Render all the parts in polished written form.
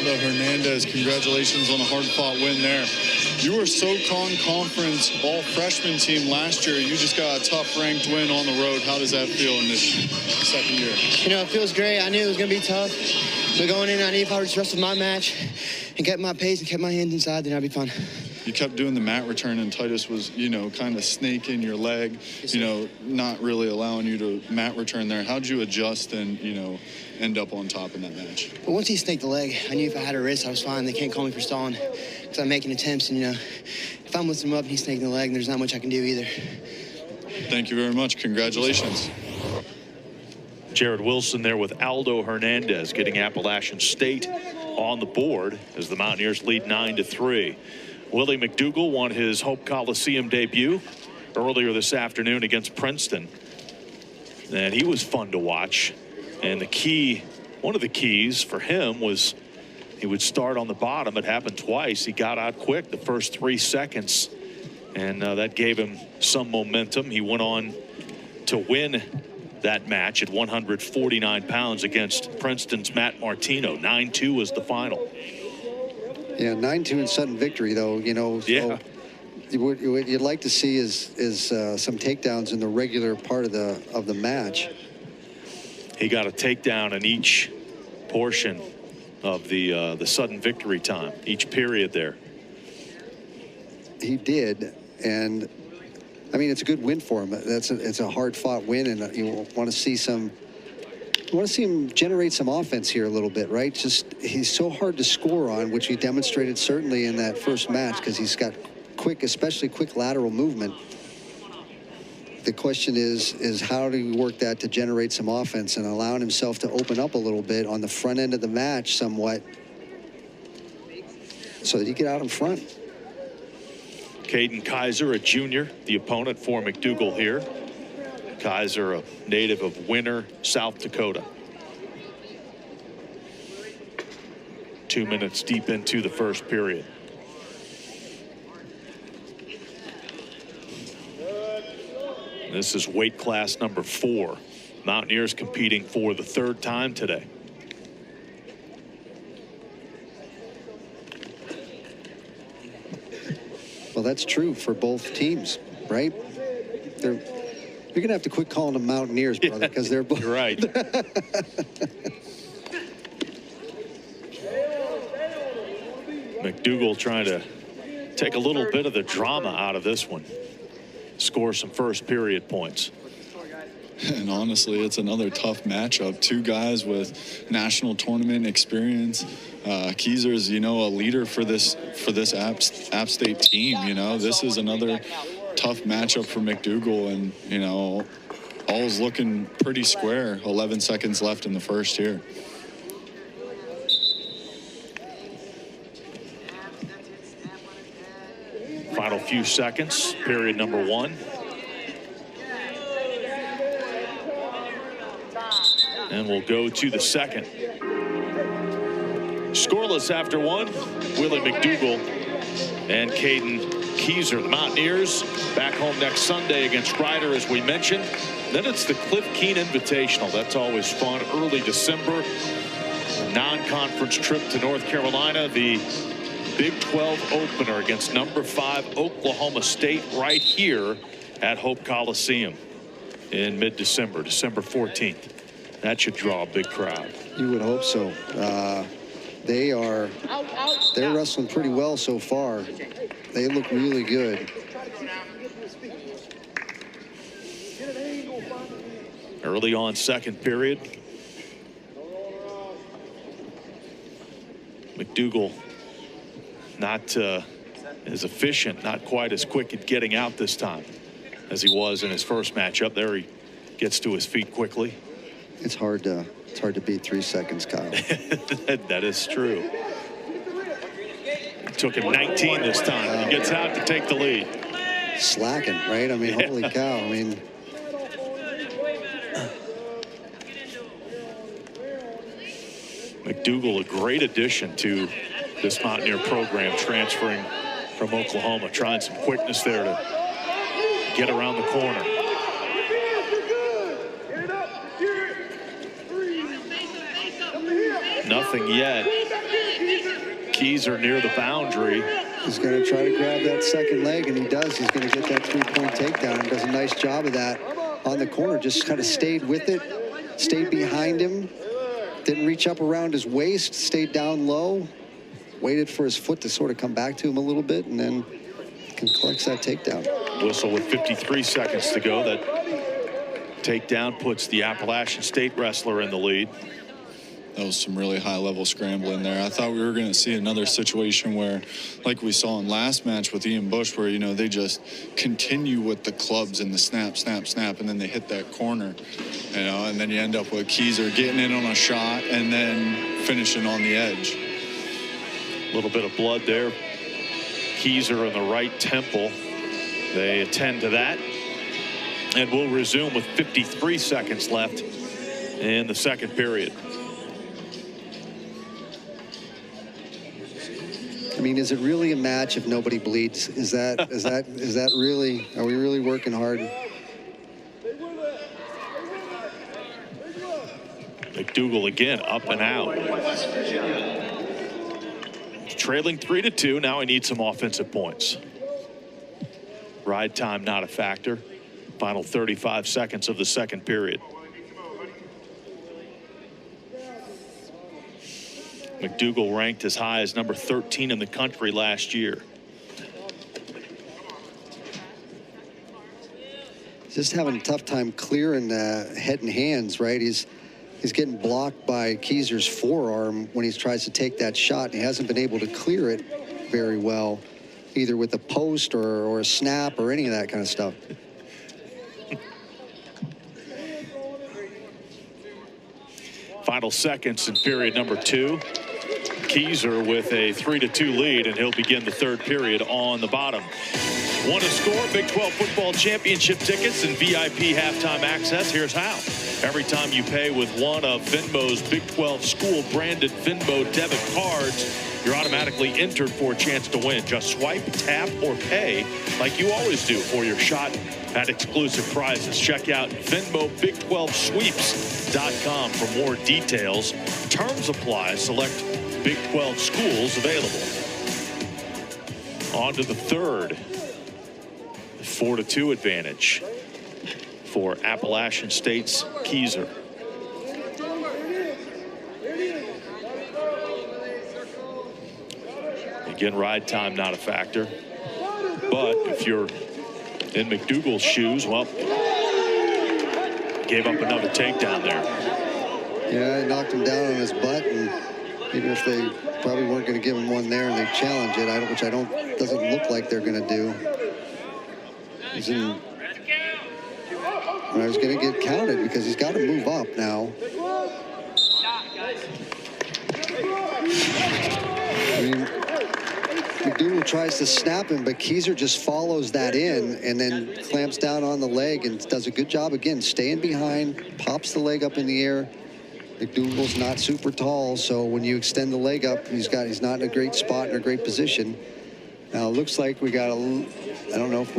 Aldo Hernandez, congratulations on a hard-fought win there. You were SoCon Conference all freshman team last year. You just got a tough ranked win on the road. How does that feel in this second year? You know, it feels great. I knew it was going to be tough. But going in, I knew if I just wrestled my match and kept my pace and kept my hands inside, then I'd be fine. You kept doing the mat return, and Titus was, you know, kind of snaking your leg, you know, not really allowing you to mat return there. How'd you adjust and, you know, end up on top in that match? But once he snaked the leg, I knew if I had a wrist, I was fine. They can't call me for stalling because I'm making attempts. And, you know, if I'm lifting him up and he's snaking the leg, there's not much I can do either. Thank you very much. Congratulations. Jared Wilson there with Aldo Hernandez getting Appalachian State on the board as the Mountaineers lead 9-3. Willie McDougall won his Hope Coliseum debut earlier this afternoon against Princeton. And he was fun to watch. And the key, one of the keys for him was he would start on the bottom. It happened twice. He got out quick the first 3 seconds. And that gave him some momentum. He went on to win that match at 149 pounds against Princeton's Matt Martino. 9-2 was the final. Yeah, 9-2 in sudden victory, though, you know. So yeah. What you'd like to see is some takedowns in the regular part of the match. He got a takedown in each portion of the sudden victory time, each period there. He did, and I mean, it's a good win for him. It's a hard-fought win, and you want to see some. You want to see him generate some offense here a little bit, right? Just he's so hard to score on, which he demonstrated certainly in that first match because he's got quick, especially quick lateral movement. The question is how do you work that to generate some offense and allowing himself to open up a little bit on the front end of the match somewhat so that he get out in front. Kaden Keiser, a junior, the opponent for McDougall here. Keiser, a native of Winter, South Dakota. 2 minutes deep into the first period. This is weight class number 4. Mountaineers competing for the 3rd time today. Well, that's true for both teams, right? You're going to have to quit calling them Mountaineers, brother, because they're both. You're right. McDougall trying to take a little bit of the drama out of this one. Score some first period points. And honestly, it's another tough matchup. 2 guys with national tournament experience. Keiser's, you know, a leader for this App State team. You know, this is another tough matchup for McDougall, and you know, all's looking pretty square. 11 seconds left in the first here. Final few seconds, period number 1. And we'll go to the second. Scoreless after 1, Willie McDougall and Kaden Keiser. The Mountaineers back home next Sunday against Ryder, as we mentioned. Then it's the Cliff Keen Invitational. That's always fun. Early December, non-conference trip to North Carolina. The Big 12 opener against number 5 Oklahoma State right here at Hope Coliseum in mid-December, December 14th. That should draw a big crowd. You would hope so. They're wrestling pretty well so far. They look really good. Early on second period. McDougall not as efficient, not quite as quick at getting out this time as he was in his first matchup. There he gets to his feet quickly. It's hard to beat 3 seconds, Kyle. That is true. It took him 19 this time. He gets out to take the lead. Slacking, right? I mean, holy cow. I mean, McDougall, a great addition to this Mountaineer program, transferring from Oklahoma, trying some quickness there to get around the corner. Nothing yet Keiser near the boundary. He's going to try to grab that second leg, and he does. He's going to get that three-point takedown. He does a nice job of that on the corner. Just kind of stayed with it, stayed behind him, didn't reach up around his waist, stayed down low, waited for his foot to sort of come back to him a little bit, and then collects that takedown. Whistle with 53 seconds to go. That takedown puts the Appalachian State wrestler in the lead. That was some really high-level scrambling there. I thought we were going to see another situation where, like we saw in last match with Ian Bush, where, you know, they just continue with the clubs and the snap, snap, snap, and then they hit that corner, you know, and then you end up with Keiser getting in on a shot and then finishing on the edge. A little bit of blood there. Keiser in the right temple. They attend to that. And we'll resume with 53 seconds left in the second period. I mean, is it really a match if nobody bleeds? Is that really, are we really working hard? McDougall again up and out. Trailing 3-2. Now he needs some offensive points. Ride time not a factor. Final 35 seconds of the second period. McDougall ranked as high as number 13 in the country last year. Just having a tough time clearing head and hands, right? He's getting blocked by Keiser's forearm when he tries to take that shot. He hasn't been able to clear it very well, either with a post or a snap or any of that kind of stuff. Final seconds in period number 2. Keiser with a 3-2 lead, and he'll begin the third period on the bottom. Want to score Big 12 football championship tickets and VIP halftime access? Here's how. Every time you pay with one of Venmo's Big 12 school branded Venmo debit cards, you're automatically entered for a chance to win. Just swipe, tap, or pay like you always do for your shot at exclusive prizes. Check out VenmoBig12Sweeps.com for more details. Terms apply. Select Big 12 schools available. On to the third. 4-2 advantage for Appalachian State's Keiser. Again, ride time not a factor. But if you're in McDougall's shoes, well, gave up another takedown there. Yeah, it knocked him down on his butt, and even if they probably weren't going to give him one there and they challenge it, which doesn't look like they're going to do. I was going to get counted because he's got to move up now. I mean, McDougall tries to snap him, but Keiser just follows that in and then clamps down on the leg and does a good job again, staying behind, pops the leg up in the air. McDougall's not super tall, so when you extend the leg up, he's not in a great spot, in a great position. Now it looks like we got I don't know if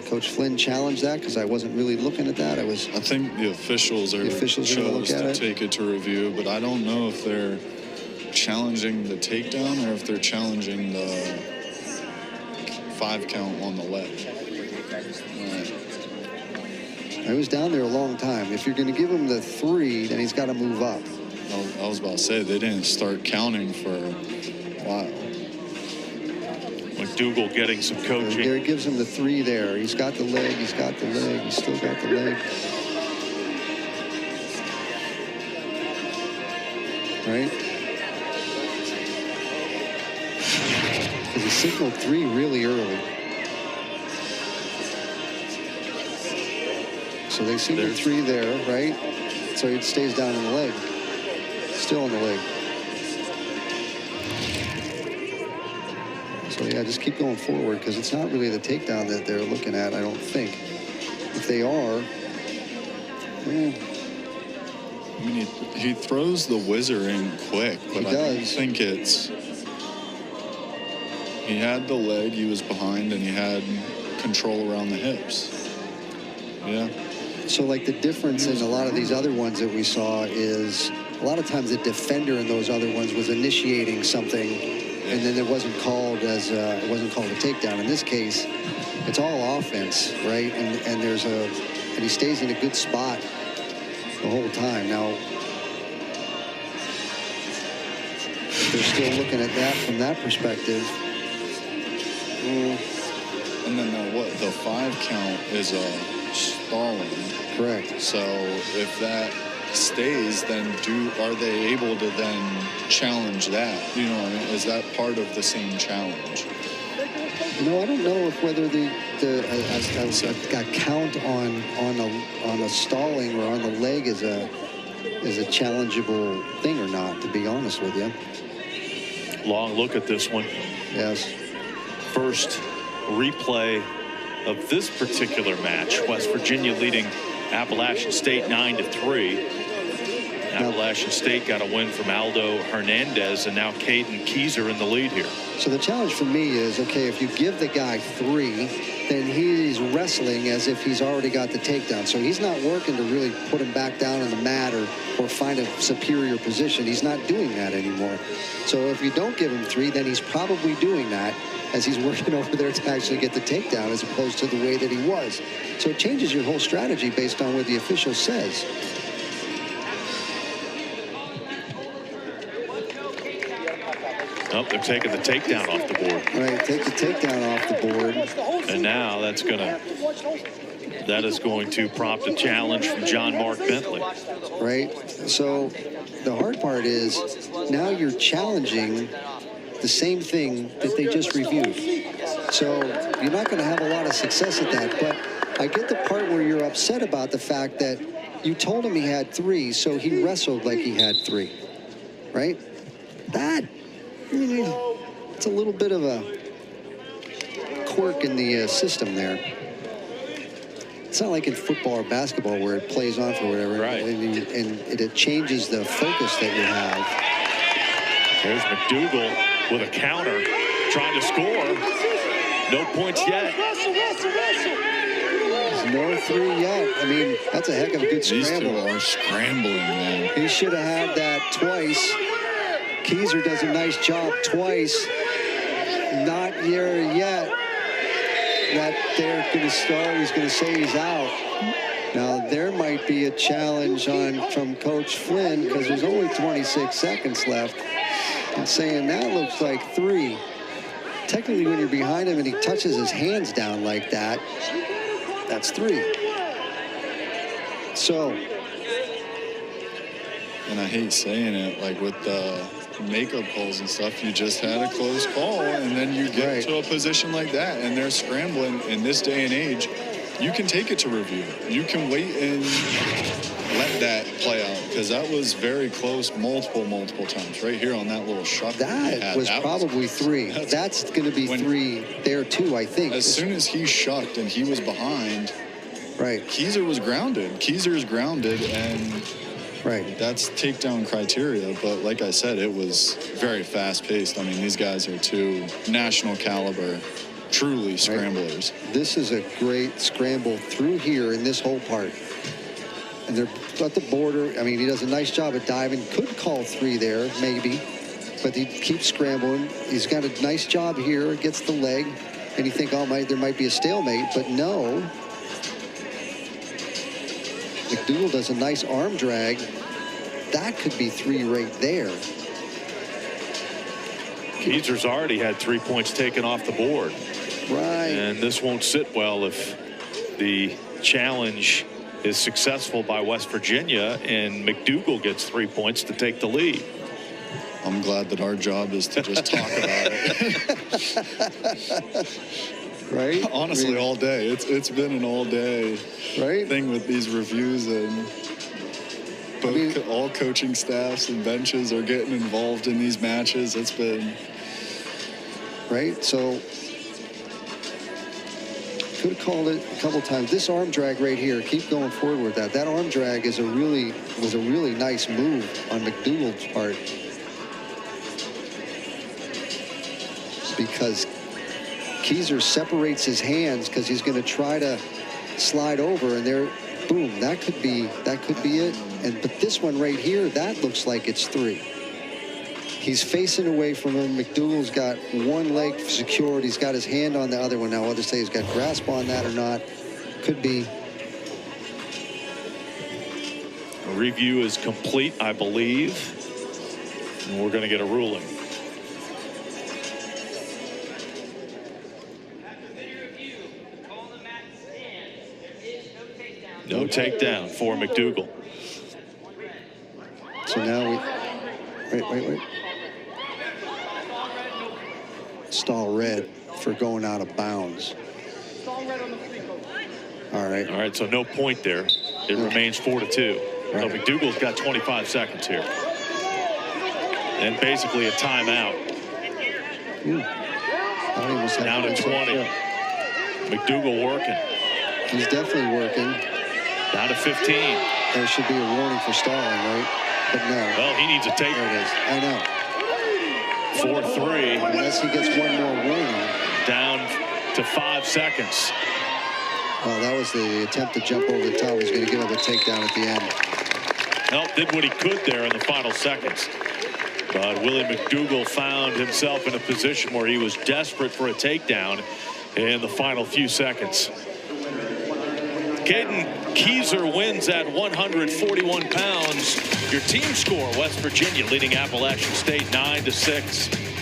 Coach Flynn challenged that, because I wasn't really looking at that. I think the officials chose to take it to review, but I don't know if they're challenging the takedown or if they're challenging the 5 count on the leg. I was down there a long time. If you're going to give him the 3, then he's got to move up. I was about to say, they didn't start counting for a while. McDougall getting some coaching. There he gives him the 3 there. He's got the leg. He's got the leg. He's still got the leg. Right? Because he signaled 3 really early. So they see the 3 there, right? So it stays down in the leg. Still on the leg. So yeah, just keep going forward, because it's not really the takedown that they're looking at, I don't think. If they are, I mean, he throws the whizzer in quick, but I don't think it's. He had the leg, he was behind, and he had control around the hips. Yeah. So like the difference in a lot of these other ones that we saw is a lot of times the defender in those other ones was was initiating something, and then it wasn't called a takedown. In this case, it's all offense, right? And he stays in a good spot the whole time. Now, they're still looking at that from that perspective. And then the 5 count is a stalling. Correct. So if that stays, then are they able to then challenge that? You know what I mean? Is that part of the same challenge? I don't know if whether a count on a stalling or on the leg is a challengeable thing or not, to be honest with you. Long look at this one. Yes. First replay of this particular match. West Virginia leading Appalachian State 9-3. Appalachian State got a win from Aldo Hernandez, and now Kaden Keiser in the lead here. So the challenge for me is, okay, if you give the guy 3, then he's wrestling as if he's already got the takedown. So he's not working to really put him back down on the mat or find a superior position. He's not doing that anymore. So if you don't give him 3, then he's probably doing that as he's working over there to actually get the takedown, as opposed to the way that he was. So it changes your whole strategy based on what the official says. Oh, they're taking the takedown off the board. Right, take the takedown off the board. And now that is going to prompt a challenge from John Mark Bentley. Right, so the hard part is now you're challenging the same thing that they just reviewed. So you're not going to have a lot of success at that. But I get the part where you're upset about the fact that you told him he had 3, so he wrestled like he had 3, right? That, it's a little bit of a quirk in the system there. It's not like in football or basketball where it plays on for whatever, right? And it changes the focus that you have. There's McDougall with a counter, trying to score. No points yet. There's no 3 yet. I mean, that's a heck of a good scramble. These 2 are scrambling, man. He should have had that twice. Keiser does a nice job twice. Not here yet. That they're going to start. He's going to say he's out. Now, there might be a challenge from Coach Flynn, because there's only 26 seconds left, and saying that looks like 3. Technically, when you're behind him and he touches his hands down like that, that's 3. So. And I hate saying it, like with the makeup calls and stuff, you just had a close call, and then you get to a position like that, and they're scrambling. In this day and age, you can take it to review. You can wait and let that play out, because that was very close multiple times right here on that little shot. That was probably 3. That's going to be 3 there too, I think. As soon as he shucked and he was behind, right, Keiser was grounded. Keiser is grounded, and right, that's takedown criteria. But like I said, it was very fast-paced. I mean, these guys are 2 national caliber, truly scramblers. Right. This is a great scramble through here in this whole part. And they're at the border. I mean, he does a nice job at diving. Could call 3 there, maybe. But he keeps scrambling. He's got a nice job here, gets the leg. And you think, oh, there might be a stalemate, but no. McDougall does a nice arm drag. That could be 3 right there. Keiser's already had 3 points taken off the board. Right. And this won't sit well if the challenge is successful by West Virginia and McDougall gets 3 points to take the lead. I'm glad that our job is to just talk about it. Right? Honestly, all day. It's been an all day thing with these reviews, and all coaching staffs and benches are getting involved in these matches. It's been so could have called it a couple times. This arm drag right here, keep going forward with that. That arm drag was a really nice move on McDougall's part, because Keiser separates his hands because he's going to try to slide over, and there, boom, that could be it. But this one right here, that looks like it's 3. He's facing away from him. McDougall's got one leg secured. He's got his hand on the other one. Now, whether to say he's got grasp on that or not, could be. A review is complete, I believe. And we're going to get a ruling. No takedown for McDougall. So now we wait. Stall red for going out of bounds. All right, so no point there. It remains 4-2. Right. So McDougall's got 25 seconds here. And basically a timeout. Down to 20. McDougall working. He's definitely working. Down to 15. There should be a warning for stalling, right? But no. Well, he needs a take. There it is. I know. 4-3. Unless he gets one more warning. Down to 5 seconds. Well, that was the attempt to jump over the top. He was going to give up a takedown at the end. Well, did what he could there in the final seconds. But Willie McDougall found himself in a position where he was desperate for a takedown in the final few seconds. Kaden Keiser wins at 141 pounds. Your team score, West Virginia leading Appalachian State 9-6.